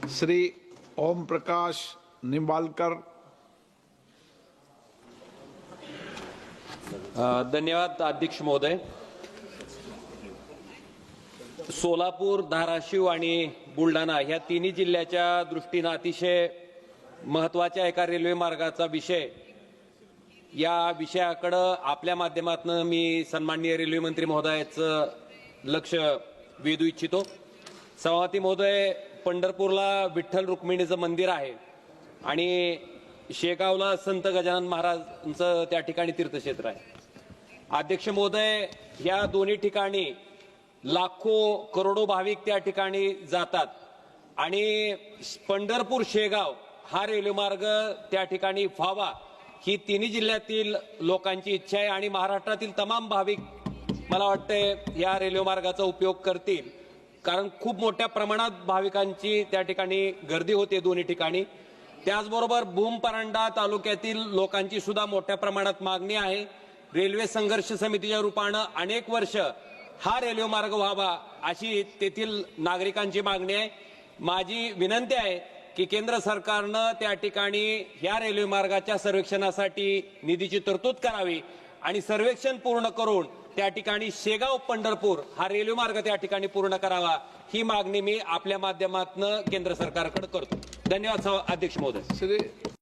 श्री ओम प्रकाश निंबाळकर। धन्यवाद अध्यक्ष महोदय। सोलापूर, धाराशिव आणि बुलढाणा ह्या तिन्ही जिल्ह्याच्या दृष्टीने अतिशय महत्त्वाच्या एका रेल्वे मार्गाचा विषय, या विषयाकडे आपल्या माध्यमातून मी सन्माननीय रेल्वे मंत्री महोदयाचं लक्ष वेधू इच्छितो। सभापती महोदय, पंढरपूरला विठ्ठल रुक्मिणीचं मंदिर आहे आणि शेगावला संत गजानन महाराजांचं त्या ठिकाणी तीर्थक्षेत्र आहे। अध्यक्ष महोदय, या दोन्ही ठिकाणी लाखो करोडो भाविक त्या ठिकाणी जातात आणि पंढरपूर शेगाव हा रेल्वे मार्ग त्या ठिकाणी व्हावा ही तिन्ही जिल्ह्यातील लोकांची इच्छा आहे आणि महाराष्ट्रातील तमाम भाविक मला वाटतं या रेल्वे मार्गाचा उपयोग करतील, कारण खूप मोठ्या प्रमाणात भाविकांची त्या ठिकाणी गर्दी होते दोन्ही ठिकाणी। त्याचबरोबर भूम परांडा तालुक्यातील लोकांची सुद्धा मोठ्या प्रमाणात मागणी आहे। रेल्वे संघर्ष समितीच्या रूपाने अनेक वर्ष हा रेल्वे मार्ग व्हावा अशी तेथील नागरिकांची मागणी आहे। माझी विनंती आहे की केंद्र सरकारने त्या ठिकाणी या रेल्वे मार्गाच्या सर्वेक्षणासाठी निधीची तरतूद करावी आणि सर्वेक्षण पूर्ण करून त्या ठिकाणी शेगाव पंढरपूर हा रेल्वे मार्ग त्या ठिकाणी पूर्ण करावा ही मागणी मी आपल्या माध्यमातून केंद्र सरकारकडे करतो। धन्यवाद अध्यक्ष महोदय। श्री